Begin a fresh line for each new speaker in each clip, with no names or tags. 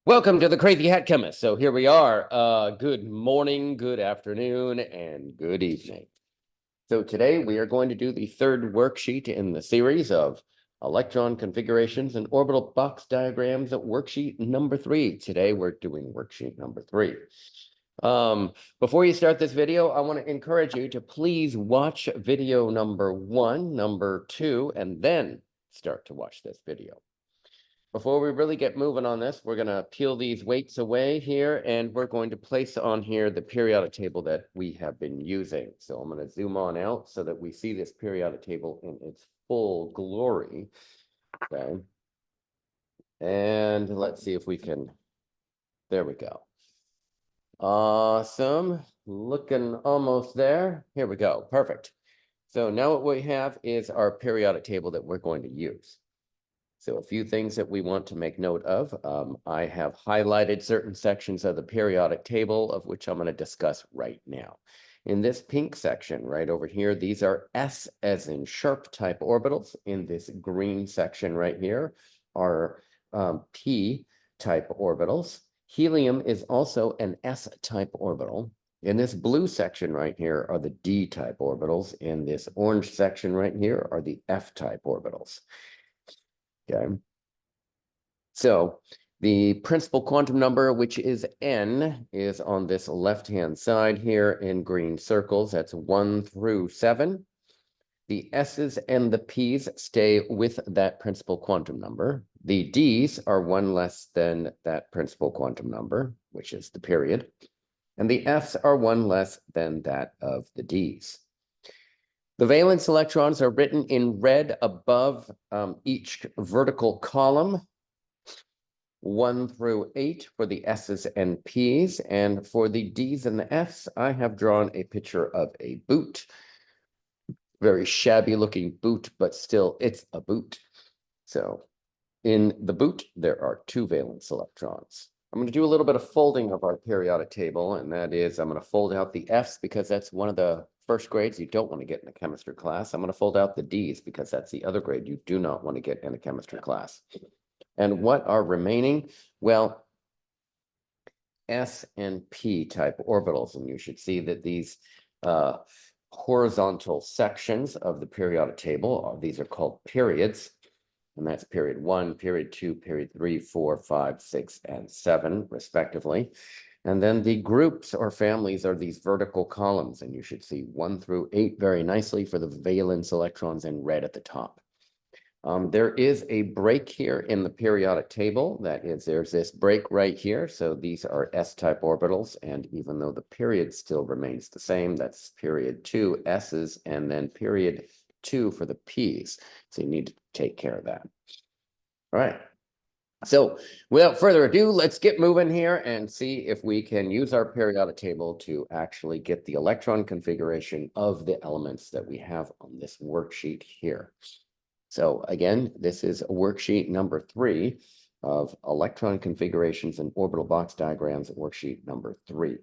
Welcome to the Crazy Hat Chemist. So here we are. Good morning, good afternoon, and good evening. So today we are going to do the third worksheet in the series of electron configurations and orbital box diagrams at worksheet number 3. Today we're doing worksheet number 3. Before you start this video, I want to encourage you to please watch video number 1, number 2, and then start to watch this video. Before we really get moving on this, we're going to peel these weights away here, and we're going to place on here the periodic table that we have been using. So I'm going to zoom on out so that we see this periodic table in its full glory. Okay. And let's see if we can, there we go. Awesome. Looking almost there. Here we go. Perfect. So now what we have is our periodic table that we're going to use. So a few things that we want to make note of. I have highlighted certain sections of the periodic table, of which I'm going to discuss right now. In this pink section right over here, these are S as in sharp type orbitals. In this green section right here are P type orbitals. Helium is also an S type orbital. In this blue section right here are the D type orbitals. In this orange section right here are the F type orbitals. Okay, so the principal quantum number, which is N, is on this left-hand side here in green circles. That's 1 through 7. The S's and the P's stay with that principal quantum number. The D's are 1 less than that principal quantum number, which is the period. And the F's are 1 less than that of the D's. The valence electrons are written in red above each vertical column, 1 through 8 for the S's and P's. And for the D's and the F's, I have drawn a picture of a boot. Very shabby looking boot, but still it's a boot. So in the boot, there are 2 valence electrons. I'm going to do a little bit of folding of our periodic table, and that is I'm going to fold out the F's because that's one of the first grades you don't want to get in a chemistry class. I'm going to fold out the D's because that's the other grade you do not want to get in a chemistry class. And what are remaining? Well, S and P type orbitals, and you should see that these horizontal sections of the periodic table, these are called periods. And that's period 1, period 2, period 3, 4, 5, 6, and 7, respectively. And then the groups or families are these vertical columns, and you should see 1 through 8 very nicely for the valence electrons in red at the top. There is a break here in the periodic table. That is, there's this break right here. So these are S-type orbitals, and even though the period still remains the same, that's period 2 S's, and then period 2 for the P's. So you need to take care of that. All right. So without further ado, let's get moving here and see if we can use our periodic table to actually get the electron configuration of the elements that we have on this worksheet here. So again, this is worksheet number 3 of electron configurations and orbital box diagrams, worksheet number 3.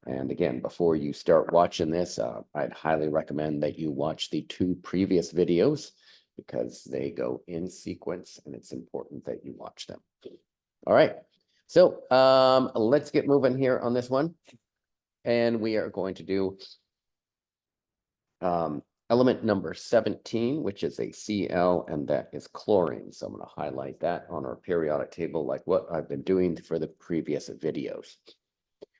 And again, before you start watching this, I'd highly recommend that you watch the 2 previous videos because they go in sequence and it's important that you watch them. All right, so let's get moving here on this one. And we are going to do element number 17, which is a Cl, and that is chlorine. So I'm going to highlight that on our periodic table like what I've been doing for the previous videos.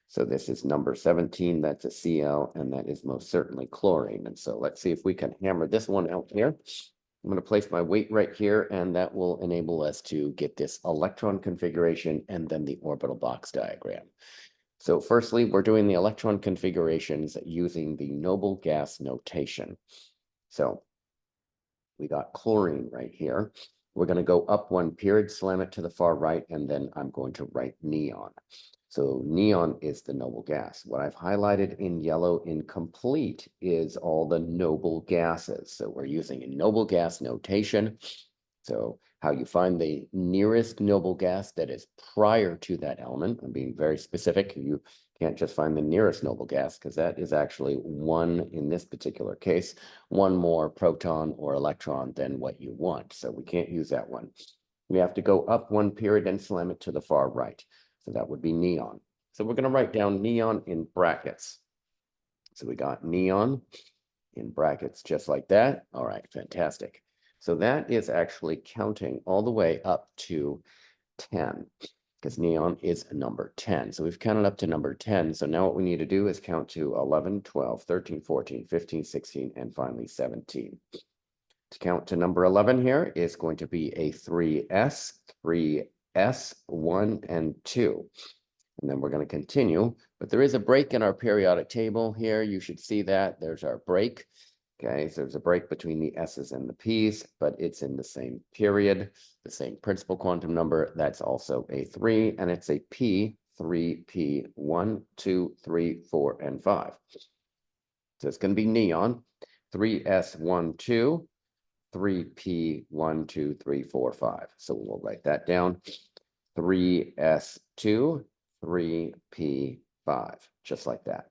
So this is number 17, that's a Cl, and that is most certainly chlorine. And so let's see if we can hammer this one out here. I'm going to place my weight right here, and that will enable us to get this electron configuration and then the orbital box diagram. So firstly, we're doing the electron configurations using the noble gas notation. So we got chlorine right here. We're going to go up 1 period, slam it to the far right, and then I'm going to write neon. So neon is the noble gas. What I've highlighted in yellow in complete is all the noble gases. So we're using a noble gas notation. So how you find the nearest noble gas that is prior to that element, I'm being very specific. You can't just find the nearest noble gas because that is actually 1, in this particular case, 1 more proton or electron than what you want. So we can't use that one. We have to go up 1 period and slam it to the far right. So that would be neon. So we're going to write down neon in brackets. So we got neon in brackets just like that. All right, fantastic. So that is actually counting all the way up to 10, because neon is number 10. So we've counted up to number 10. So now what we need to do is count to 11, 12, 13, 14, 15, 16, and finally 17. To count to number 11 here is going to be a 3s, 3s, 1, and 2. And then we're going to continue, but there is a break in our periodic table here. You should see that. There's our break. Okay, so there's a break between the S's and the P's, but it's in the same period, the same principal quantum number. That's also a 3, and it's a P, 3P, 1, 2, 3, 4, and 5. So it's going to be neon, 3S1, 2, 3P, 1, 2, 3, 4, 5. So we'll write that down. 3S2, 3P5, just like that.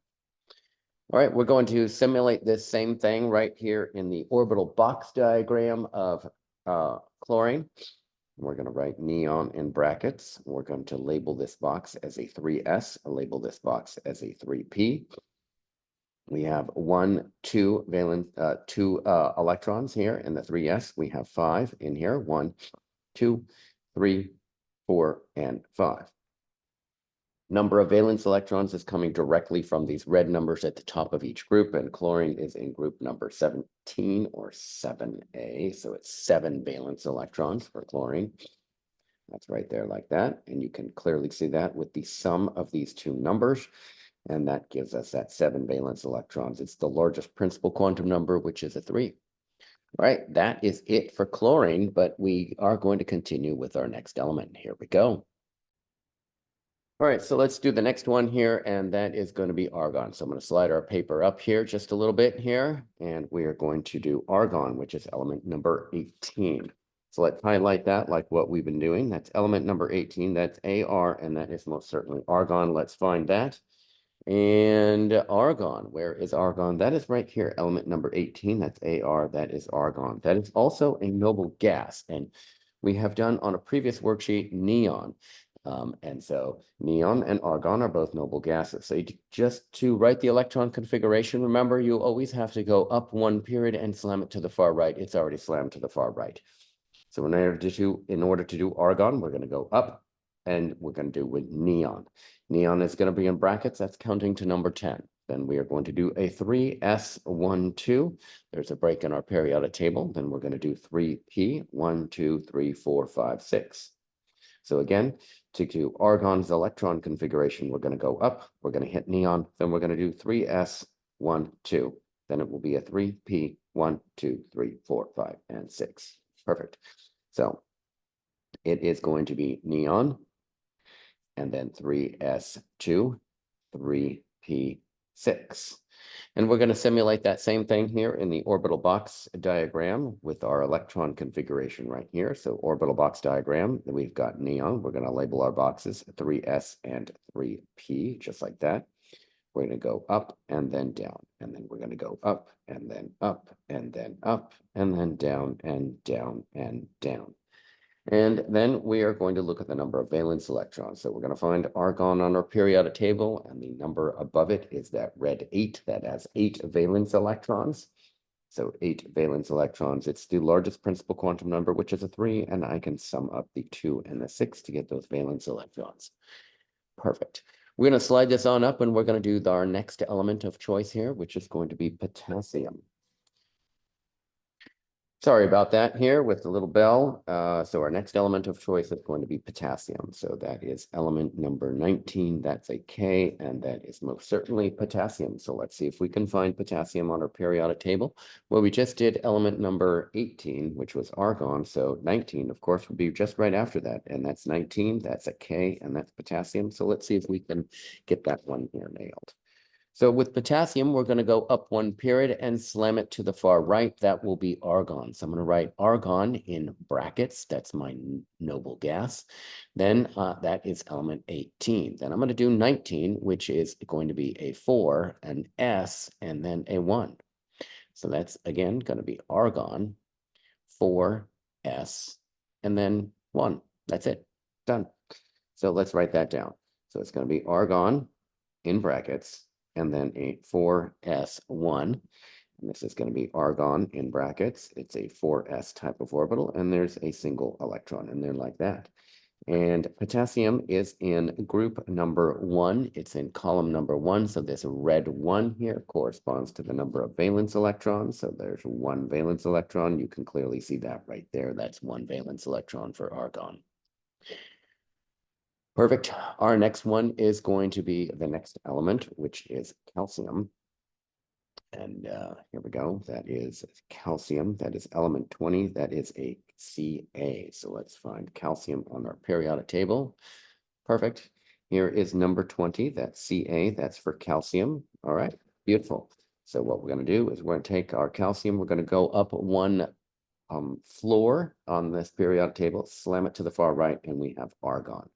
All right, we're going to simulate this same thing right here in the orbital box diagram of chlorine. We're going to write neon in brackets. We're going to label this box as a 3s, label this box as a 3p. We have 1, 2 valence, 2 electrons here in the 3s. We have 5 in here, 1, 2, 3, 4, and 5. Number of valence electrons is coming directly from these red numbers at the top of each group, and chlorine is in group number 17 or 7A. So it's 7 valence electrons for chlorine. That's right there like that. And you can clearly see that with the sum of these two numbers. And that gives us that 7 valence electrons. It's the largest principal quantum number, which is a 3. All right, that is it for chlorine, but we are going to continue with our next element. Here we go. All right, so let's do the next one here, and that is going to be argon. So I'm going to slide our paper up here just a little bit here, and we are going to do argon, which is element number 18. So let's highlight that like what we've been doing. That's element number 18. That's AR, and that is most certainly argon. Let's find that. And argon, where is argon? That is right here, element number 18. That's AR, that is argon. That is also a noble gas, and we have done on a previous worksheet neon. And so neon and argon are both noble gases. So just to write the electron configuration, remember, you always have to go up one period and slam it to the far right. It's already slammed to the far right. So in order to do argon, we're going to go up, and we're going to do with neon. Neon is going to be in brackets. That's counting to number 10. Then we are going to do a 3s12. There's a break in our periodic table. Then we're going to do 3p, 1, 2, 3, 4, 5, 6. So again, to do argon's electron configuration, we're going to go up, we're going to hit neon, then we're going to do 3s1, 2. Then it will be a 3p, 1, 2, 3, 4, 5, and 6. Perfect. So it is going to be neon, and then 3s2, 3p6. And we're going to simulate that same thing here in the orbital box diagram with our electron configuration right here. So orbital box diagram, we've got neon. We're going to label our boxes 3s and 3p, just like that. We're going to go up and then down, and then we're going to go up and then up and then up and then down and down and down. And then we are going to look at the number of valence electrons. So we're going to find argon on our periodic table, and the number above it is that red 8. That has 8 valence electrons. So 8 valence electrons. It's the largest principal quantum number, which is a 3, and I can sum up the 2 and the 6 to get those valence electrons. Perfect. We're going to slide this on up, and we're going to do our next element of choice here, which is going to be potassium. Sorry about that here with the little bell. So our next element of choice is going to be potassium. So that is element number 19. That's a K, and that is most certainly potassium. So let's see if we can find potassium on our periodic table. Well, we just did element number 18, which was argon. So 19, of course, would be just right after that. And that's 19. That's a K, and that's potassium. So let's see if we can get that one here nailed. So with potassium, we're going to go up one period and slam it to the far right. That will be argon. So I'm going to write argon in brackets. That's my noble gas. Then that is element 18. Then I'm going to do 19, which is going to be a 4, an S, and then a 1. So that's, again, going to be argon, 4, S, and then 1. That's it. Done. So let's write that down. So it's going to be argon in brackets, and then a 4s1. And this is going to be argon in brackets. It's a 4s type of orbital, and there's a single electron in there like that. And potassium is in group number 1. It's in column number 1. So this red 1 here corresponds to the number of valence electrons. So there's 1 valence electron. You can clearly see that right there. That's 1 valence electron for argon. Perfect. Our next one is going to be the next element, which is calcium. And here we go. That is calcium. That is element 20. That is a Ca. So let's find calcium on our periodic table. Perfect. Here is number 20. That's Ca. That's for calcium. All right. Beautiful. So what we're going to do is we're going to take our calcium. We're going to go up 1 floor on this periodic table, slam it to the far right, and we have argon.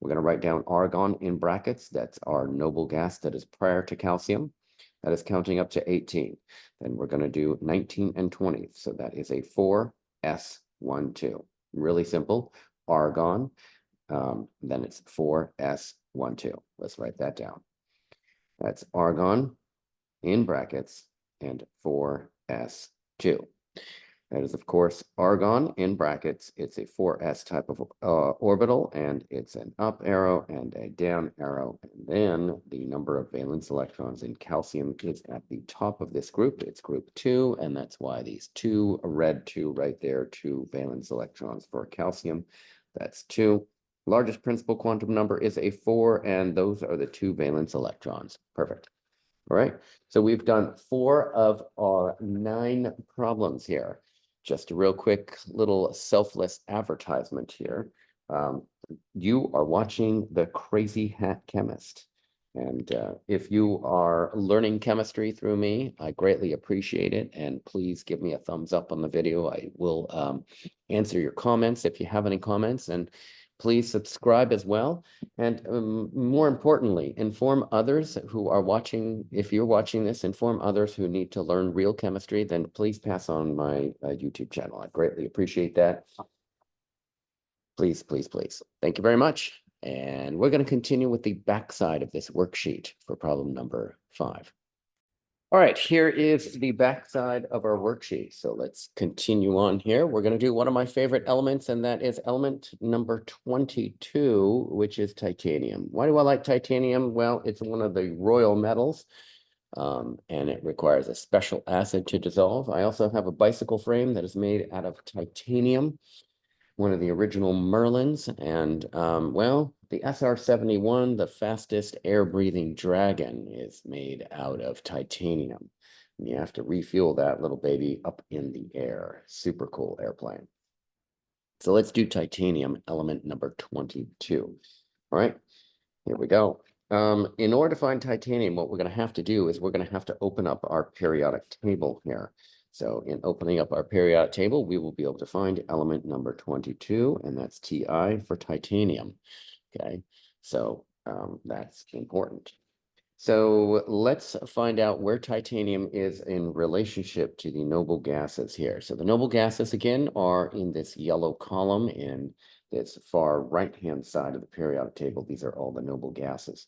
We're going to write down argon in brackets. That's our noble gas that is prior to calcium. That is counting up to 18. Then we're going to do 19 and 20. So that is a 4s12. Really simple. Argon. Then it's 4s12. Let's write that down. That's argon in brackets and 4s2. That is, of course, argon in brackets. It's a 4s type of orbital, and it's an up arrow and a down arrow. And then the number of valence electrons in calcium is at the top of this group. It's group 2, and that's why these 2, red 2 right there, 2 valence electrons for calcium. That's 2. Largest principal quantum number is a 4, and those are the 2 valence electrons. Perfect. All right. So we've done 4 of our 9 problems here. Just a real quick little selfless advertisement here. You are watching The Crazy Hat Chemist. And if you are learning chemistry through me, I greatly appreciate it. And please give me a thumbs up on the video. I will answer your comments if you have any comments. And please subscribe as well. And more importantly, inform others who are watching. If you're watching this, inform others who need to learn real chemistry, then please pass on my YouTube channel. I greatly appreciate that. Please, please, please. Thank you very much. And we're going to continue with the backside of this worksheet for problem number 5. All right, here is the backside of our worksheet. So let's continue on here. We're going to do one of my favorite elements, and that is element number 22, which is titanium. Why do I like titanium? Well, it's one of the royal metals, and it requires a special acid to dissolve. I also have a bicycle frame that is made out of titanium, one of the original Merlins, and well, the SR-71, the fastest air-breathing dragon, is made out of titanium. And you have to refuel that little baby up in the air. Super cool airplane. So let's do titanium, element number 22. All right, here we go. In order to find titanium, what we're going to have to do is we're going to have to open up our periodic table here. So in opening up our periodic table, we will be able to find element number 22, and that's Ti for titanium. Okay, so that's important. So let's find out where titanium is in relationship to the noble gases here. So the noble gases, again, are in this yellow column in this far right-hand side of the periodic table. These are all the noble gases.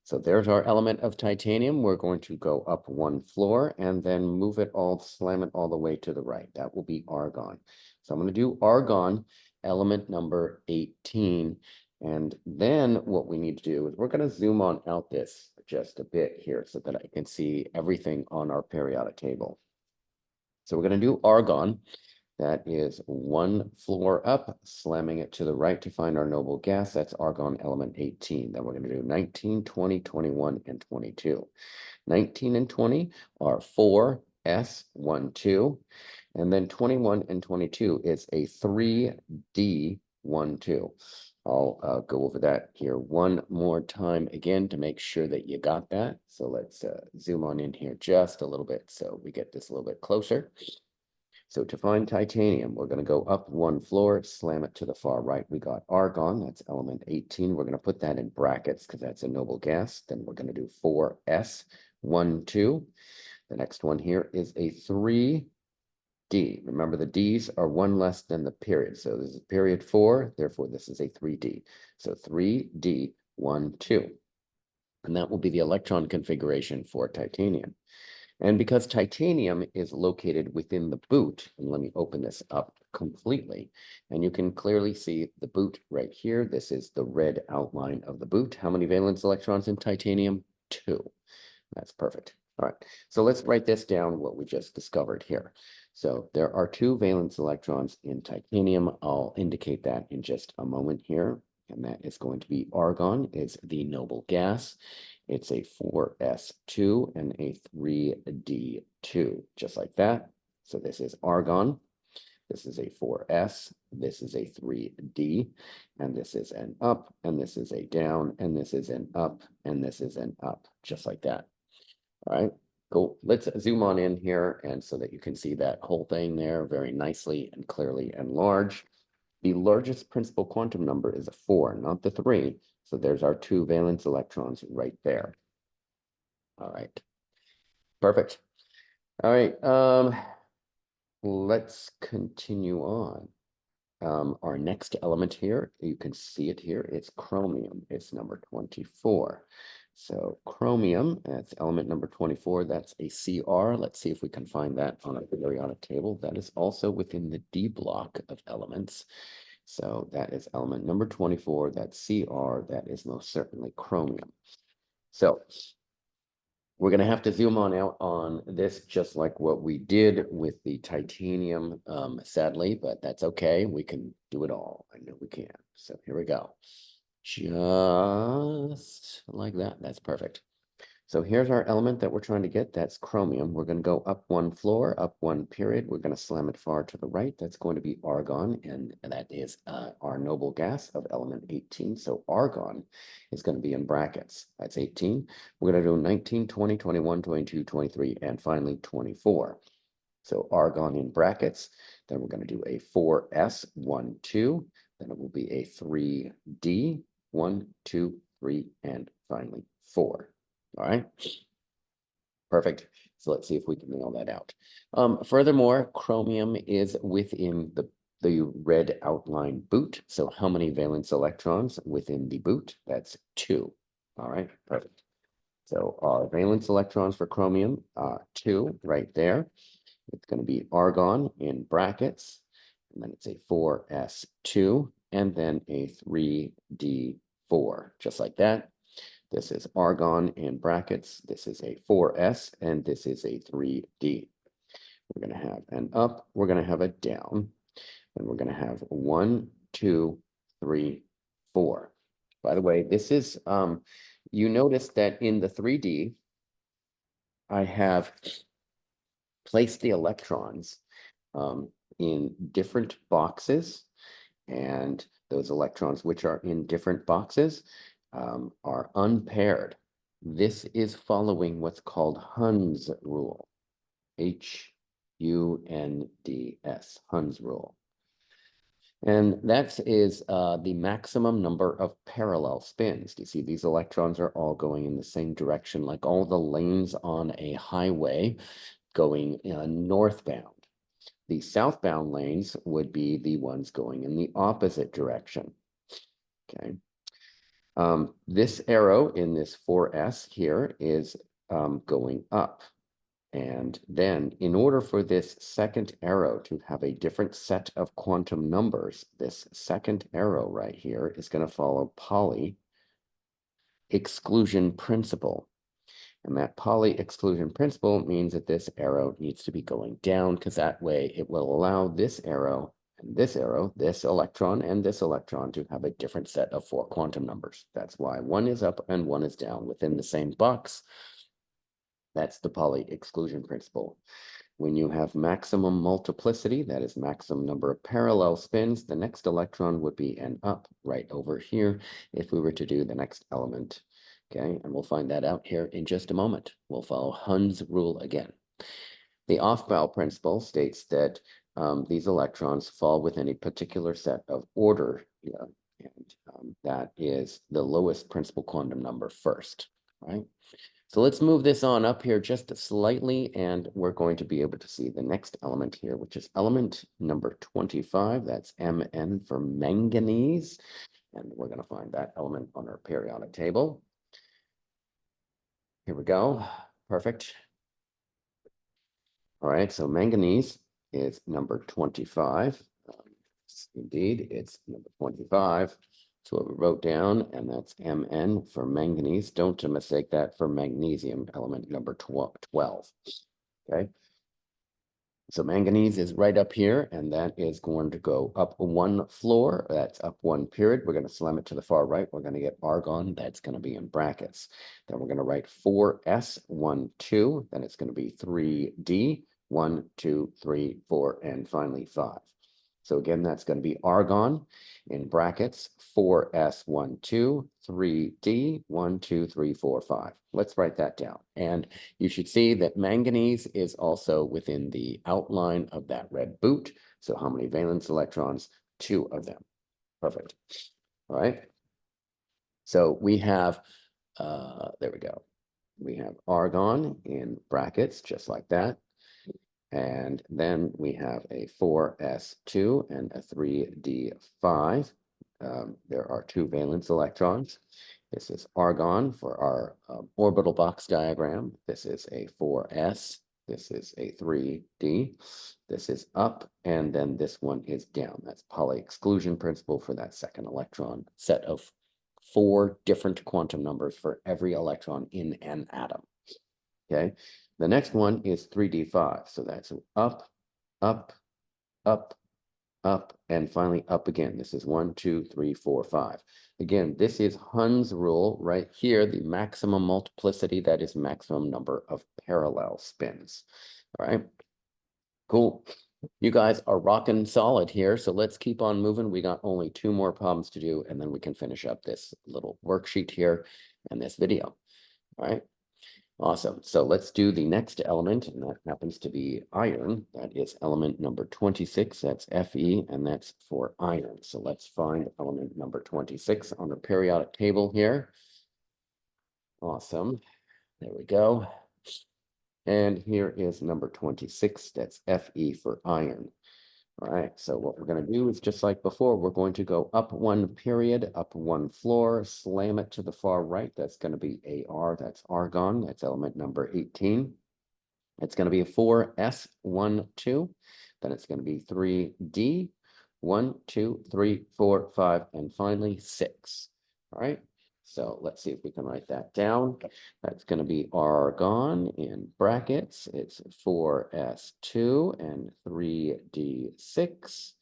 So there's our element of titanium. We're going to go up 1 floor and then move it all, slam it all the way to the right. That will be argon. So I'm going to do argon, element number 18. And then what we need to do is we're going to zoom on out this just a bit here so that I can see everything on our periodic table. So we're going to do argon. That is 1 floor up, slamming it to the right to find our noble gas. That's argon element 18. Then we're going to do 19, 20, 21, and 22. 19 and 20 are 4s12. And then 21 and 22 is a 3d12. I'll go over that here one more time again to make sure that you got that. So let's zoom on in here just a little bit so we get this a little bit closer. So to find titanium, we're going to go up 1 floor, slam it to the far right. We got argon, that's element 18. We're going to put that in brackets because that's a noble gas. Then we're going to do 4s12. The next one here is a 3d. Remember, the D's are 1 less than the period. So this is period 4, therefore this is a 3d. So 3d 1, 2. And that will be the electron configuration for titanium. And because titanium is located within the boot, and let me open this up completely, and you can clearly see the boot right here. This is the red outline of the boot. How many valence electrons in titanium? 2. That's perfect. All right, so let's write this down, what we just discovered here. So there are 2 valence electrons in titanium. I'll indicate that in just a moment here. And that is going to be argon is the noble gas. It's a 4s2 and a 3d2, just like that. So this is argon. This is a 4s, this is a 3d, and this is an up, and this is a down, and this is an up, and this is an up, just like that. All right, cool. Let's zoom on in here, and so that you can see that whole thing there very nicely and clearly and large. The largest principal quantum number is a 4, not the 3. So there's our 2 valence electrons right there. All right, perfect. All right, let's continue on. Our next element here, you can see it here, it's chromium. It's number 24. So chromium, that's element number 24, that's a CR. Let's see if we can find that on a periodic table. That is also within the D block of elements. So that is element number 24, that's CR, that is most certainly chromium. So we're going to have to zoom on out on this, just like what we did with the titanium, sadly, but that's okay. We can do it all. I know we can. So here we go. Just like that. That's perfect. So here's our element that we're trying to get. That's chromium. We're going to go up 1 floor, up 1 period. We're going to slam it far to the right. That's going to be argon, and that is our noble gas of element 18. So argon is going to be in brackets. That's 18. We're going to do 19, 20, 21, 22, 23, and finally 24. So argon in brackets. Then we're going to do a 4s, 1, 2. Then it will be a 3d, 1, 2, 3, and finally 4. All right, perfect. So let's see if we can nail that out. Furthermore, chromium is within the red outline boot. So how many valence electrons within the boot? That's 2. All right, perfect. So our valence electrons for chromium, 2 right there. It's going to be argon in brackets, and then it's a 4s2, and then a 3d4, just like that. This is argon in brackets. This is a 4s, and this is a 3d. We're going to have an up, we're going to have a down, and we're going to have 1, 2, 3, 4. By the way, this is, you notice that in the 3D, I have placed the electrons in different boxes, and those electrons which are in different boxes are unpaired. This is following what's called Hund's rule, H-U-N-D-S, Hund's rule. And that is the maximum number of parallel spins. You see, these electrons are all going in the same direction, like all the lanes on a highway going northbound. The southbound lanes would be the ones going in the opposite direction. Okay. This arrow in this 4s here is going up. And then in order for this second arrow to have a different set of quantum numbers, this second arrow right here is going to follow Pauli exclusion principle. And that Pauli exclusion principle means that this arrow needs to be going down, because that way it will allow this arrow, this electron, and this electron to have a different set of 4 quantum numbers. That's why one is up and one is down within the same box. That's the Pauli exclusion principle. When you have maximum multiplicity, that is maximum number of parallel spins, the next electron would be an up right over here if we were to do the next element. Okay, and we'll find that out here in just a moment. We'll follow Hund's rule again. The Aufbau principle states that these electrons fall within a particular set of order here, and that is the lowest principal quantum number first, right? So let's move this on up here just slightly, and we're going to be able to see the next element here, which is element number 25. That's Mn for manganese. and we're going to find that element on our periodic table. Here we go. Perfect. All right, so manganese is number 25. Indeed, it's number 25. So what we wrote down, and that's Mn for manganese. Don't mistake that for magnesium, element number 12. Okay. So manganese is right up here, and that is going to go up one floor. That's up one period. We're going to slam it to the far right. We're going to get argon. That's going to be in brackets. Then we're going to write 4s, 1, 2. Then it's going to be 3d, 1, 2, 3, 4, and finally 5. So again, that's going to be argon in brackets, 4s12, 3d, 1, 2, 3, 4, 5. Let's write that down. And you should see that manganese is also within the outline of that red boot. So how many valence electrons? 2 of them. Perfect. All right. So we have, there we go. We have argon in brackets, just like that. And then we have a 4s2 and a 3d5. There are 2 valence electrons. This is argon for our orbital box diagram. This is a 4s. This is a 3d. This is up, and then this one is down. That's Pauli exclusion principle for that second electron. Set of 4 different quantum numbers for every electron in an atom. Okay. The next one is 3d5. So that's up, up, up, up, and finally up again. This is 1, 2, 3, 4, 5. Again, this is Hund's rule right here, the maximum multiplicity, that is maximum number of parallel spins. All right. Cool. You guys are rocking solid here. So let's keep on moving. We got only 2 more problems to do, and then we can finish up this little worksheet here and this video. All right. Awesome. So let's do the next element, and that happens to be iron. That is element number 26. That's Fe, and that's for iron. So let's find element number 26 on the periodic table here. Awesome. There we go. And here is number 26. That's Fe for iron. All right, so what we're going to do is just like before, we're going to go up one period, up one floor, slam it to the far right. That's going to be Ar, that's argon, that's element number 18. It's going to be a 4s12, then it's going to be 3d, 1, 2, 3, 4, 5, and finally 6. All right. So let's see if we can write that down. That's going to be argon in brackets. It's 4s2 and 3d6.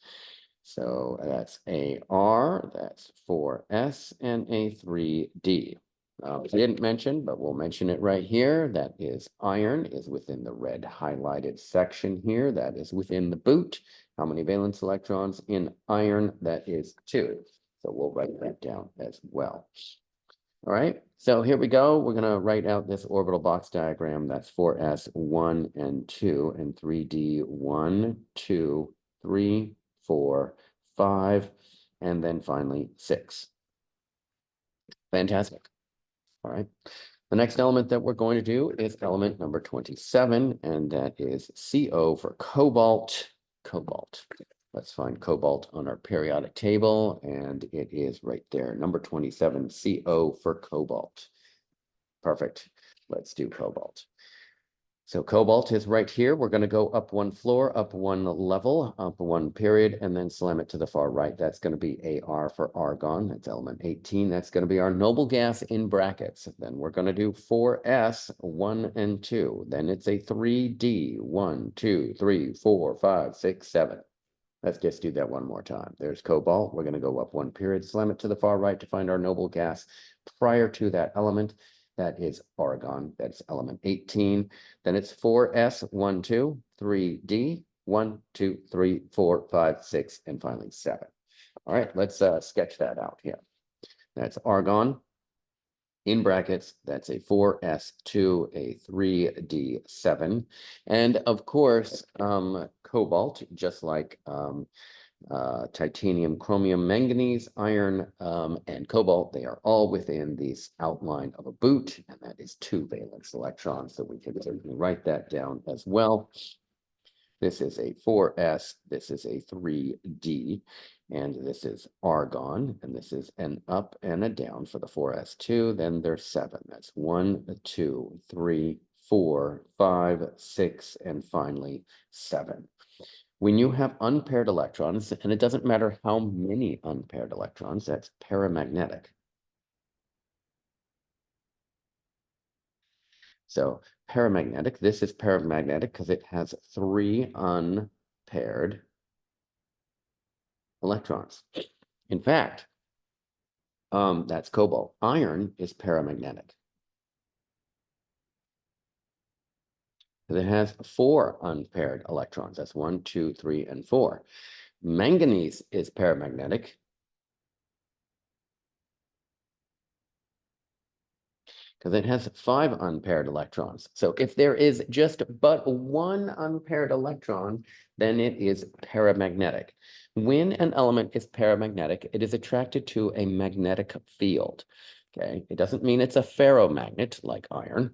So that's Ar, that's 4s and a 3d. I didn't mention, but we'll mention it right here. That is iron is within the red highlighted section here. That is within the boot. How many valence electrons in iron? That is 2. So we'll write that down as well. All right, so here we go. We're going to write out this orbital box diagram. That's 4s 1 and 2 and 3d 1, 2, 3, 4, 5, and then finally 6. Fantastic. All right. The next element that we're going to do is element number 27, and that is CO for cobalt. Cobalt. Let's find cobalt on our periodic table, and it is right there. Number 27, CO for cobalt. Perfect. Let's do cobalt. So cobalt is right here. We're going to go up one floor, up one level, up one period, and then slam it to the far right. That's going to be Ar for argon. That's element 18. That's going to be our noble gas in brackets. Then we're going to do 4s, 1 and 2. Then it's a 3d, 1, 2, 3, 4, 5, 6, 7. Let's just do that one more time. There's cobalt. We're going to go up one period, slam it to the far right to find our noble gas. Prior to that element, that is argon. That's element 18. Then it's 4s, 1, 2, 3d, 1, 2, 3, 4, 5, 6, and finally 7. All right, let's sketch that out here. That's argon. In brackets, that's a 4s2, a 3d7. And of course, cobalt, just like titanium, chromium, manganese, iron, and cobalt, they are all within this outline of a boot, and that is 2 valence electrons. So we can certainly write that down as well. This is a 4s, this is a 3d. And this is argon, and this is an up and a down for the 4s2. Then there's 7. That's 1, 2, 3, 4, 5, 6, and finally 7. When you have unpaired electrons, and it doesn't matter how many unpaired electrons, that's paramagnetic. So paramagnetic, this is paramagnetic because it has 3 unpaired electrons. In fact, that's cobalt. Iron is paramagnetic. It has 4 unpaired electrons. That's 1, 2, 3, and 4. Manganese is paramagnetic. Because it has 5 unpaired electrons. So if there is just but 1 unpaired electron, then it is paramagnetic. When an element is paramagnetic, it is attracted to a magnetic field. Okay, it doesn't mean it's a ferromagnet like iron,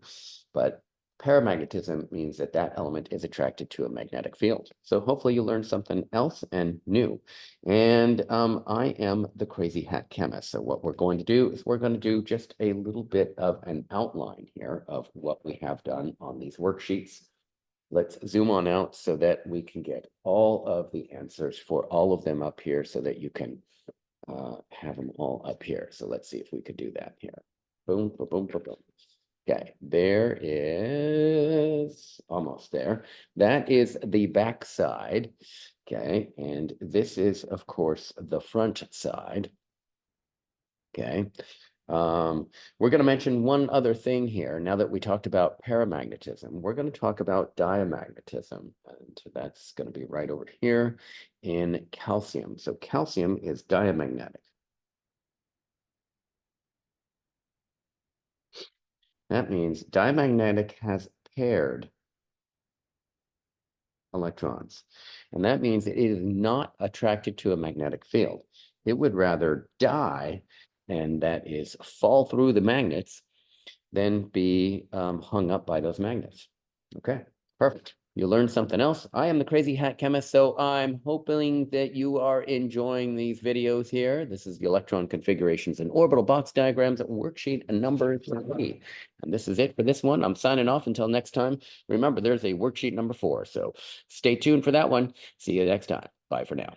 but paramagnetism means that that element is attracted to a magnetic field. So hopefully you learned something else and new. And I am the crazy hat chemist. So what we're going to do is we're going to do just a little bit of an outline here of what we have done on these worksheets. Let's zoom on out so that we can get all of the answers for all of them up here so that you can have them all up here. So let's see if we could do that here. Boom, boom, boom, boom, boom. Okay, there is almost there. That is the back side. Okay, and this is, of course, the front side. Okay. We're going to mention one other thing here. Now that we talked about paramagnetism, we're going to talk about diamagnetism. And that's going to be right over here in calcium. So calcium is diamagnetic. That means diamagnetic has paired electrons. And that means that it is not attracted to a magnetic field. It would rather die, and that is fall through the magnets, than be hung up by those magnets. Okay, perfect. You learned something else. I am the crazy hat chemist, so I'm hoping that you are enjoying these videos here. This is the electron configurations and orbital box diagrams worksheet number 3. And this is it for this one. I'm signing off until next time. Remember, there's a worksheet number 4, so stay tuned for that one. See you next time. Bye for now.